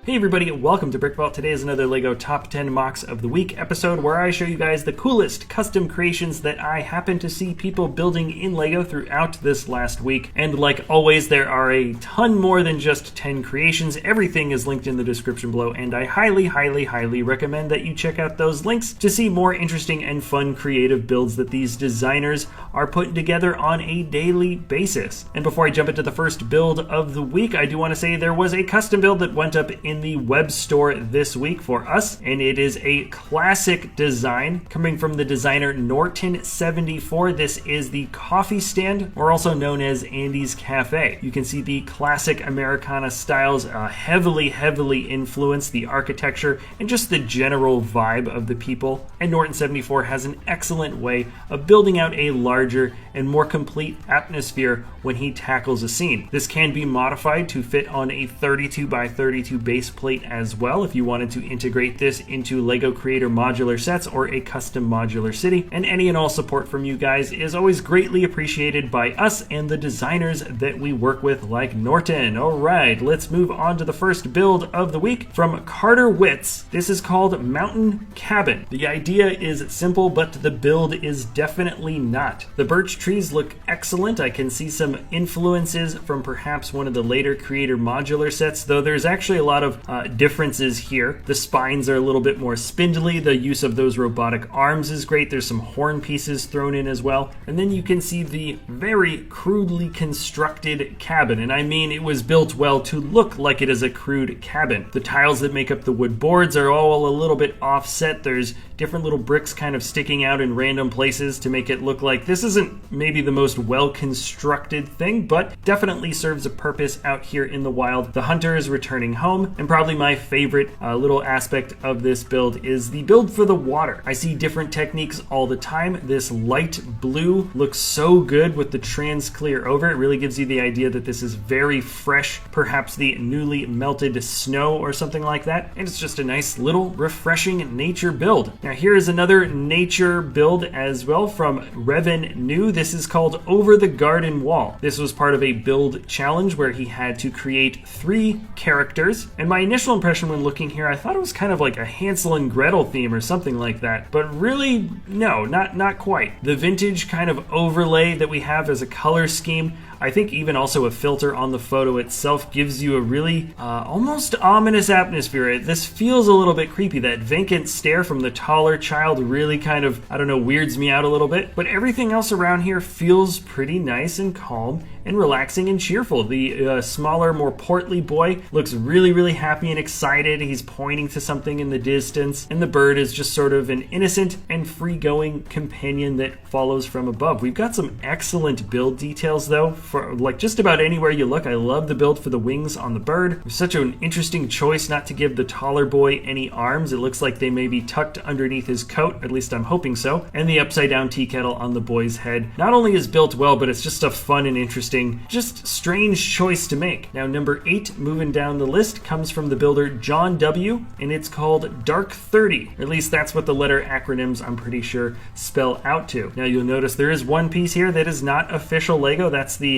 Hey everybody, welcome to Brick Vault. Today is another LEGO Top 10 Mocks of the Week episode where I show you guys the coolest custom creations that I happen to see people building in LEGO throughout this last week. And like always, there are a ton more than just 10 creations. Everything is linked in the description below, and I highly recommend that you check out those links to see more interesting and fun creative builds that these designers are putting together on a daily basis. And before I jump into the first build of the week, I do want to say there was a custom build that went up in the web store this week for us, and it is a classic design coming from the designer Norton74. This is the coffee stand, or also known as Andy's Cafe. You can see the classic Americana styles heavily influence the architecture and just the general vibe of the people, and Norton74 has an excellent way of building out a larger and more complete atmosphere when he tackles a scene. This can be modified to fit on a 32 by 32 base plate as well if you wanted to integrate this into LEGO Creator modular sets or a custom modular city. And any and all support from you guys is always greatly appreciated by us and the designers that we work with, like Norton. Alright, let's move on to the first build of the week from Carter Witz. This is called Mountain Cabin. The idea is simple, but the build is definitely not. The birch trees look excellent. I can see some influences from perhaps one of the later Creator modular sets, though there's actually a lot of differences here. The spines are a little bit more spindly. The use of those robotic arms is great. There's some horn pieces thrown in as well. And then you can see the very crudely constructed cabin. And I mean, it was built well to look like it is a crude cabin. The tiles that make up the wood boards are all a little bit offset. There's different little bricks kind of sticking out in random places to make it look like this isn't maybe the most well-constructed thing, but definitely serves a purpose out here in the wild. The hunter is returning home, and probably my favorite little aspect of this build is the build for the water. I see different techniques all the time. This light blue looks so good with the trans clear over. It really gives you the idea that this is very fresh, perhaps the newly melted snow or something like that. And it's just a nice little refreshing nature build. Now here is another nature build as well from Revan New. This is called Over the Garden Wall. This was part of a build challenge where he had to create 3 characters, and my initial impression when looking here, I thought it was kind of like a Hansel and Gretel theme or something like that, but really, no, not quite. The vintage kind of overlay that we have as a color scheme, I think even also a filter on the photo itself, gives you a really almost ominous atmosphere. This feels a little bit creepy. That vacant stare from the taller child really kind of, I don't know, weirds me out a little bit. But everything else around here feels pretty nice and calm and relaxing and cheerful. The smaller, more portly boy looks really happy and excited. He's pointing to something in the distance, and the bird is just sort of an innocent and free-going companion that follows from above. We've got some excellent build details though, for like just about anywhere you look. I love the build for the wings on the bird. It's such an interesting choice not to give the taller boy any arms. It looks like they may be tucked underneath his coat, at least I'm hoping so. And the upside down tea kettle on the boy's head not only is built well, but it's just a fun and interesting, just strange choice to make. Now number 8 moving down the list comes from the builder John W, and it's called Dark 30. Or at least that's what the letter acronyms, I'm pretty sure, spell out to. Now you'll notice there is one piece here that is not official LEGO. That's the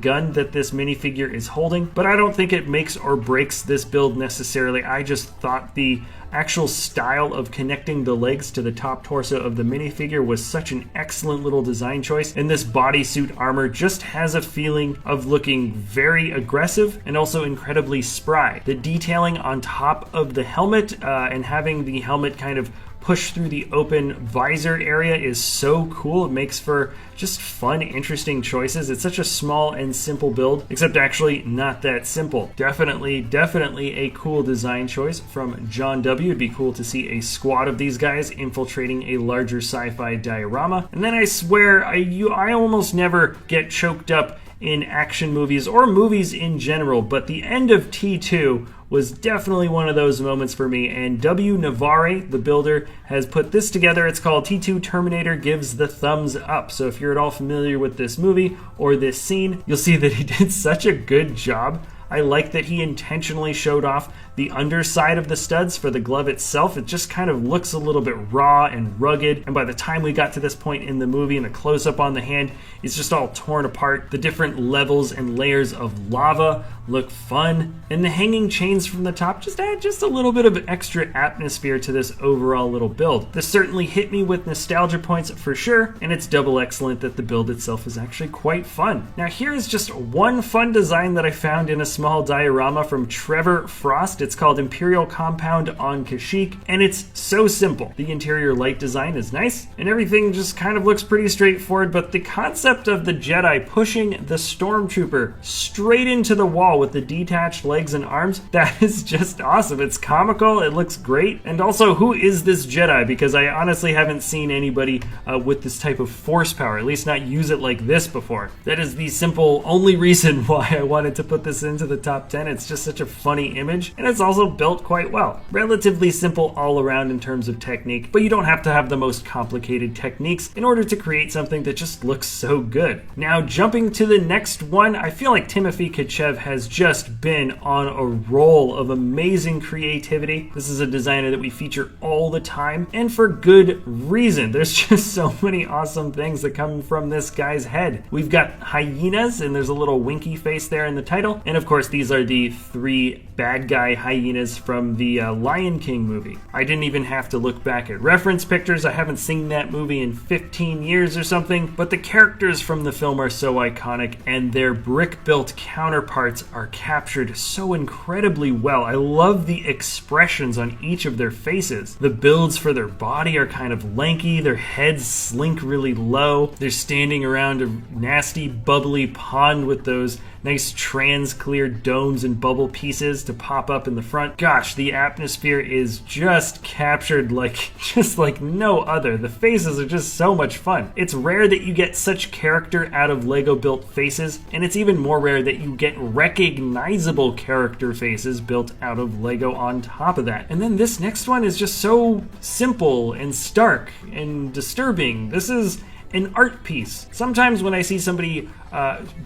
gun that this minifigure is holding, but I don't think it makes or breaks this build necessarily. I just thought the actual style of connecting the legs to the top torso of the minifigure was such an excellent little design choice, and this bodysuit armor just has a feeling of looking very aggressive and also incredibly spry. The detailing on top of the helmet and having the helmet kind of push through the open visor area is so cool. It makes for just fun, interesting choices. It's such a small and simple build, except actually not that simple. Definitely a cool design choice from John W. It'd be cool to see a squad of these guys infiltrating a larger sci-fi diorama. And then I swear, I almost never get choked up in action movies or movies in general, but the end of T2 was definitely one of those moments for me, and W. Navarre, the builder, has put this together. It's called T2 Terminator Gives the Thumbs Up. So if you're at all familiar with this movie or this scene, you'll see that he did such a good job I like that he intentionally showed off the underside of the studs for the glove itself. It just kind of looks a little bit raw and rugged, and by the time we got to this point in the movie and the close-up on the hand, it's just all torn apart. The different levels and layers of lava look fun, and the hanging chains from the top just add just a little bit of extra atmosphere to this overall little build. This certainly hit me with nostalgia points for sure, and it's double excellent that the build itself is actually quite fun. Now here is just one fun design that I found in a small diorama from Trevor Frost. It's called Imperial Compound on Kashyyyk, and it's so simple. The interior light design is nice, and everything just kind of looks pretty straightforward, but the concept of the Jedi pushing the stormtrooper straight into the wall with the detached legs and arms, that is just awesome. It's comical, it looks great, and also, who is this Jedi? Because I honestly haven't seen anybody with this type of force power, at least not use it like this before. That is the simple only reason why I wanted to put this into the top 10. It's just such a funny image, and it's also built quite well. Relatively simple all around in terms of technique, but you don't have to have the most complicated techniques in order to create something that just looks so good. Now, jumping to the next one, I feel like Timothy Kachev has just been on a roll of amazing creativity. This is a designer that we feature all the time, and for good reason. There's just so many awesome things that come from this guy's head. We've got hyenas, and there's a little winky face there in the title, and of course these are the 3 bad guy hyenas from the Lion King movie. I didn't even have to look back at reference pictures. I haven't seen that movie in 15 years or something, but the characters from the film are so iconic, and their brick-built counterparts are captured so incredibly well. I love the expressions on each of their faces. The builds for their body are kind of lanky, their heads slink really low, they're standing around a nasty bubbly pond with those nice trans-clear domes and bubble pieces to pop up in the front. Gosh, the atmosphere is just captured just like no other. The faces are just so much fun. It's rare that you get such character out of Lego built faces, and it's even more rare that you get recognizable character faces built out of Lego on top of that. And then this next one is just so simple and stark and disturbing. This is an art piece. Sometimes when I see somebody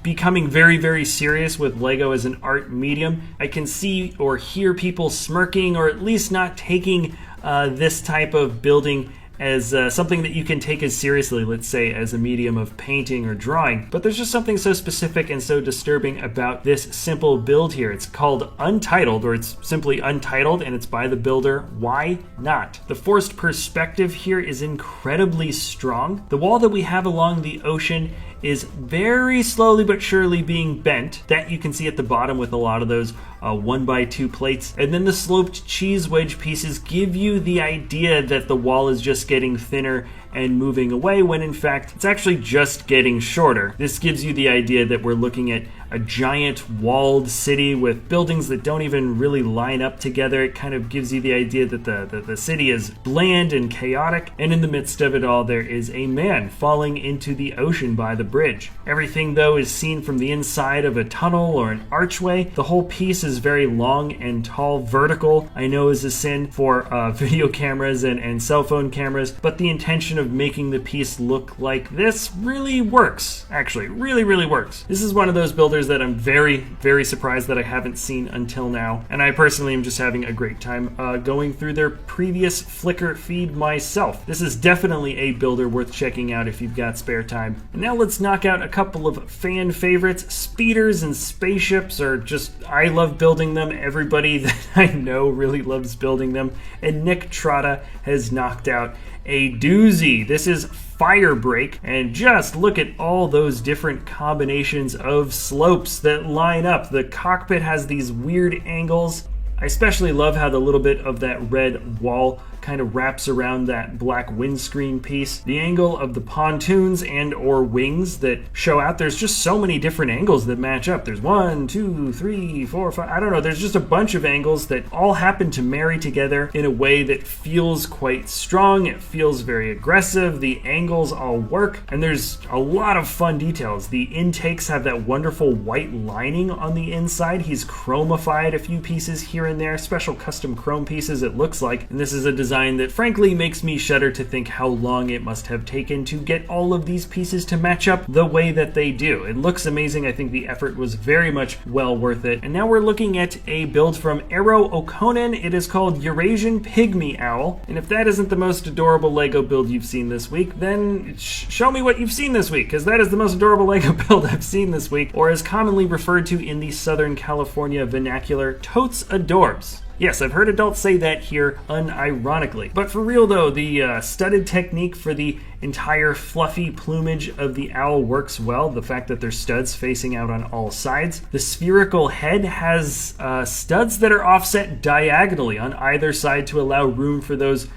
becoming very, very serious with Lego as an art medium, I can see or hear people smirking, or at least not taking this type of building as something that you can take as seriously, let's say, as a medium of painting or drawing. But there's just something so specific and so disturbing about this simple build here. It's called Untitled, or it's simply Untitled, and it's by the builder Why Not. The forced perspective here is incredibly strong. The wall that we have along the ocean is very slowly but surely being bent. That you can see at the bottom with a lot of those 1x2 plates. And then the sloped cheese wedge pieces give you the idea that the wall is just getting thinner and moving away, when in fact it's actually just getting shorter. This gives you the idea that we're looking at a giant walled city with buildings that don't even really line up together. It kind of gives you the idea that the city is bland and chaotic, and in the midst of it all there is a man falling into the ocean by the bridge. Everything though is seen from the inside of a tunnel or an archway. The whole piece is very long and tall. Vertical, I know, is a sin for video cameras and cell phone cameras, but the intention of making the piece look like this really works. Actually, really works. This is one of those builders that I'm very surprised that I haven't seen until now, and I personally am just having a great time going through their previous Flickr feed myself. This is definitely a builder worth checking out if you've got spare time. And now let's knock out a couple of fan favorites. Speeders and spaceships are just, I love building them. Everybody that I know really loves building them, and Nick Trotta has knocked out a doozy. This is Firebreak, and just look at all those different combinations of slopes that line up. The cockpit has these weird angles. I especially love how the little bit of that red wall kind of wraps around that black windscreen piece. The angle of the pontoons and or wings that show out, there's just so many different angles that match up. There's 1, 2, 3, 4, 5, I don't know, there's just a bunch of angles that all happen to marry together in a way that feels quite strong. It feels very aggressive. The angles all work, and there's a lot of fun details. The intakes have that wonderful white lining on the inside. He's chromified a few pieces here and there, special custom chrome pieces it looks like, and this is a design design that frankly makes me shudder to think how long it must have taken to get all of these pieces to match up the way that they do. It looks amazing. I think the effort was very much well worth it. And now we're looking at a build from Arrow Okonen. It is called Eurasian Pygmy Owl. And if that isn't the most adorable Lego build you've seen this week, then show me what you've seen this week, because that is the most adorable Lego build I've seen this week, or as commonly referred to in the Southern California vernacular, totes adorbs. Yes, I've heard adults say that here unironically. But for real though, the studded technique for the entire fluffy plumage of the owl works well. The fact that there's studs facing out on all sides. The spherical head has studs that are offset diagonally on either side to allow room for those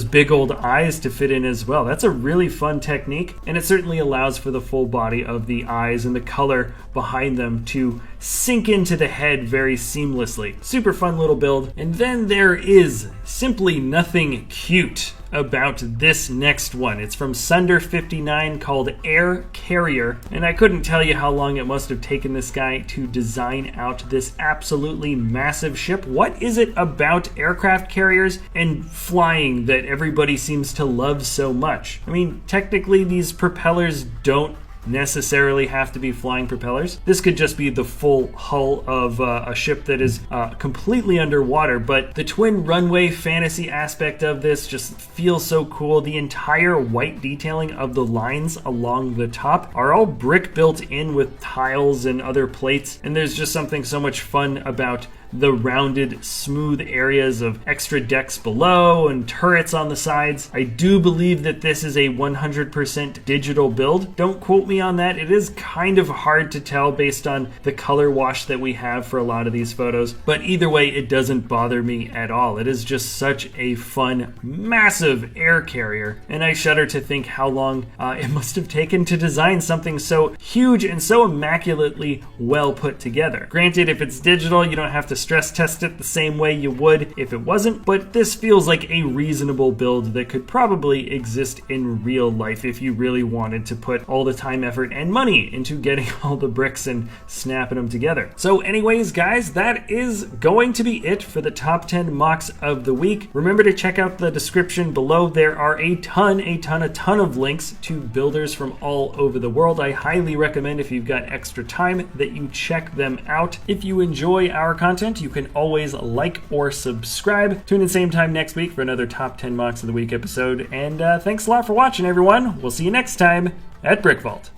big old eyes to fit in as well. That's a really fun technique, and it certainly allows for the full body of the eyes and the color behind them to sink into the head very seamlessly. Super fun little build. And then there is simply nothing cute about this next one. It's from Sunder59 called Air Carrier, and I couldn't tell you how long it must have taken this guy to design out this absolutely massive ship. What is it about aircraft carriers and flying that everybody seems to love so much? I mean, technically these propellers don't necessarily have to be flying propellers. This could just be the full hull of a ship that is completely underwater, but the twin runway fantasy aspect of this just feels so cool. The entire white detailing of the lines along the top are all brick built in with tiles and other plates, and there's just something so much fun about the rounded, smooth areas of extra decks below and turrets on the sides. I do believe that this is a 100% digital build. Don't quote me on that. It is kind of hard to tell based on the color wash that we have for a lot of these photos, but either way, it doesn't bother me at all. It is just such a fun, massive air carrier, and I shudder to think how long it must have taken to design something so huge and so immaculately well put together. Granted, if it's digital, you don't have to stress test it the same way you would if it wasn't, but this feels like a reasonable build that could probably exist in real life if you really wanted to put all the time, effort, and money into getting all the bricks and snapping them together. So anyways, guys, that is going to be it for the top 10 mocks of the week. Remember to check out the description below. There are a ton of links to builders from all over the world. I highly recommend, if you've got extra time, that you check them out. If you enjoy our content, you can always like or subscribe. Tune in same time next week for another top 10 mocks of the week episode. And thanks a lot for watching, everyone. We'll see you next time at Brick Vault.